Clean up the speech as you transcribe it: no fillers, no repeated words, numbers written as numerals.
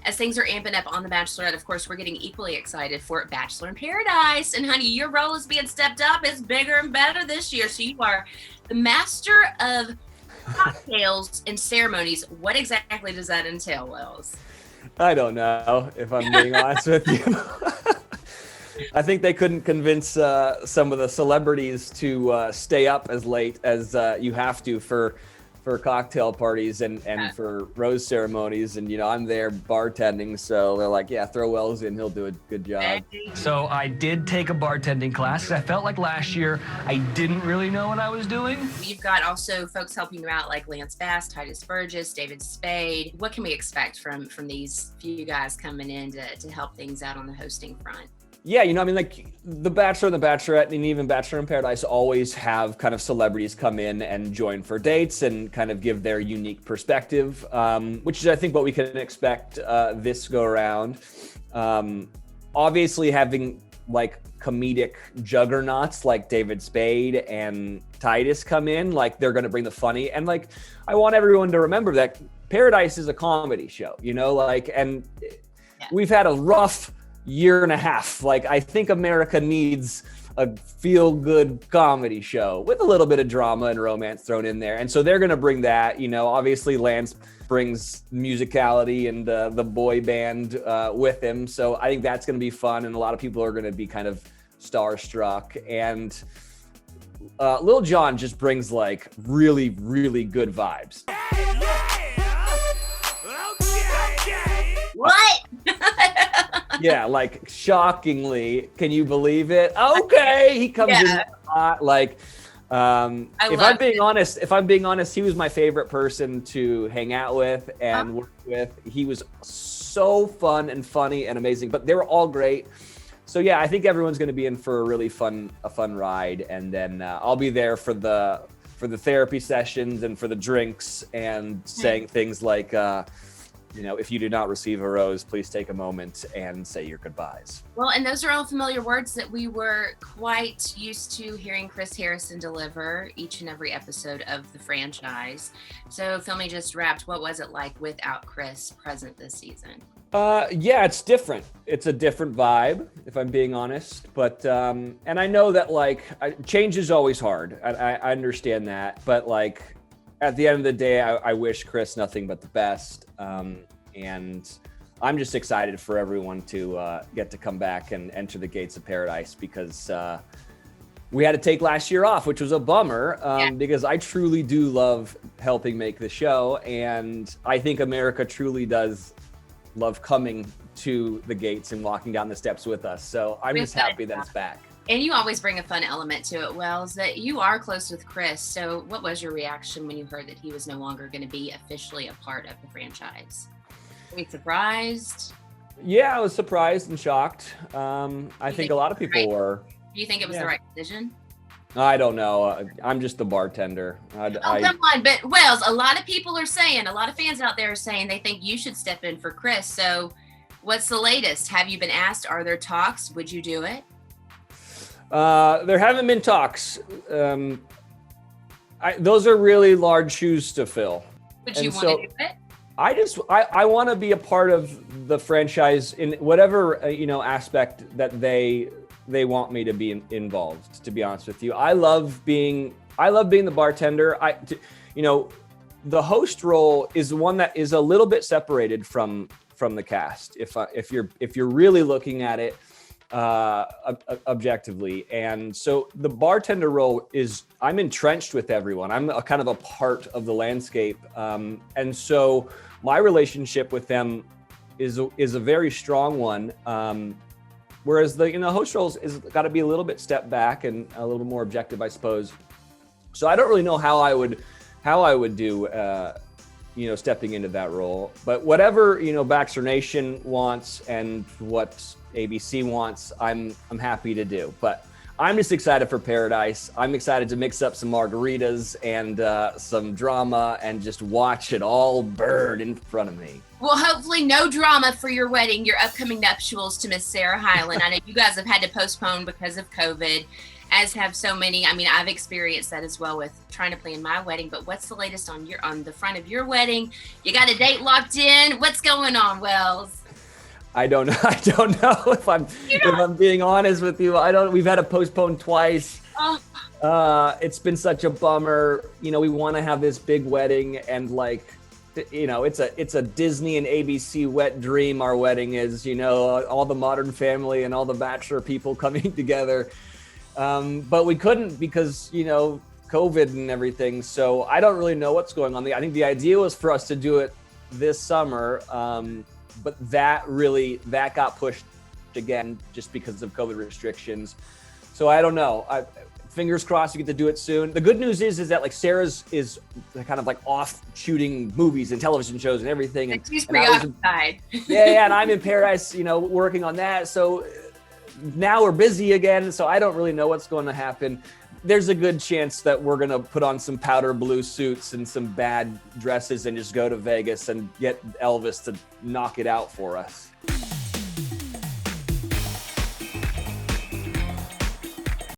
as things are amping up on The Bachelorette, of course, we're getting equally excited for Bachelor in Paradise. And honey, your role is being stepped up. It's bigger and better this year. So you are the master of cocktails and ceremonies. What exactly does that entail, Wells? I don't know, if I'm being honest with you. I think they couldn't convince some of the celebrities to stay up as late as you have to for cocktail parties and for rose ceremonies. And, I'm there bartending. So they're like, yeah, throw Wells in. He'll do a good job. So I did take a bartending class 'cause I felt like last year I didn't really know what I was doing. You've got also folks helping you out like Lance Bass, Tituss, Burgess, David Spade. What can we expect from these few guys coming in to help things out on the hosting front? Yeah, like The Bachelor and The Bachelorette and even Bachelor in Paradise always have kind of celebrities come in and join for dates and kind of give their unique perspective, which is, I think, what we can expect this go around. Obviously, having like comedic juggernauts like David Spade and Tituss come in, like they're going to bring the funny. And like, I want everyone to remember that Paradise is a comedy show, and we've had a rough year and a half. Like, I think America needs a feel-good comedy show with a little bit of drama and romance thrown in there. And so they're going to bring that. Obviously Lance brings musicality and the boy band with him. So I think that's going to be fun. And a lot of people are going to be kind of starstruck. And Lil Jon just brings like really, really good vibes. What? Yeah, like shockingly, can you believe it? Okay, he comes in hot. Like, if I'm being honest, he was my favorite person to hang out with and work with. He was so fun and funny and amazing, but they were all great. So yeah, I think everyone's going to be in for a really fun ride, and then I'll be there for the therapy sessions and for the drinks and saying things like. If you do not receive a rose, please take a moment and say your goodbyes. Well, and those are all familiar words that we were quite used to hearing Chris Harrison deliver each and every episode of the franchise. So filming just wrapped. What was it like without Chris present this season? Yeah, it's different. It's a different vibe, if I'm being honest. But, and I know that change is always hard. I understand that. But at the end of the day, I wish Chris nothing but the best. And I'm just excited for everyone to get to come back and enter the gates of paradise, because we had to take last year off, which was a bummer, because I truly do love helping make the show. And I think America truly does love coming to the gates and walking down the steps with us. So I'm just happy that it's back. And you always bring a fun element to it, Wells, that you are close with Chris. So what was your reaction when you heard that he was no longer going to be officially a part of the franchise? Were you surprised? Yeah, I was surprised and shocked. I think a lot of people were. Do you think it was the right decision? I don't know. I'm just the bartender. Come on. But Wells, a lot of people are saying, a lot of fans out there are saying they think you should step in for Chris. So what's the latest? Have you been asked? Are there talks? Would you do it? There haven't been talks. Those are really large shoes to fill. Would you want to do it? I want to be a part of the franchise in whatever aspect that they want me to be involved. To be honest with you, I love being the bartender. The host role is the one that is a little bit separated from the cast. If you're really looking at it objectively. And so the bartender role is, I'm entrenched with everyone. I'm a kind of a part of the landscape. And so my relationship with them is a very strong one. Whereas the host roles is got to be a little bit step back and a little more objective, I suppose. So I don't really know how I would do stepping into that role. But whatever Bachelor Nation wants and what ABC wants, I'm happy to do. But I'm just excited for Paradise. I'm excited to mix up some margaritas and some drama and just watch it all burn in front of me. Well, hopefully no drama for your wedding, your upcoming nuptials to Miss Sarah Hyland. I know you guys have had to postpone because of COVID. as have so many. I mean, I've experienced that as well with trying to plan my wedding. But what's the latest on the front of your wedding? You got a date locked in? What's going on, Wells? I don't know. I don't know if I'm being honest with you. We've had to postpone twice. Oh. It's been such a bummer. You know, we want to have this big wedding, and like, you know, it's a Disney and ABC wet dream. Our wedding is, you know, all the Modern Family and all the Bachelor people coming together. But we couldn't because, you know, COVID and everything. So I don't really know what's going on. I think the idea was for us to do it this summer. But that got pushed again just because of COVID restrictions. So I don't know. Fingers crossed we get to do it soon. The good news is that like Sarah's is kind of like off shooting movies and television shows and everything. And she's preoccupied. Yeah, and I'm in Paradise, you know, working on that. So now we're busy again. So I don't really know what's going to happen. There's a good chance that we're going to put on some powder blue suits and some bad dresses and just go to Vegas and get Elvis to knock it out for us.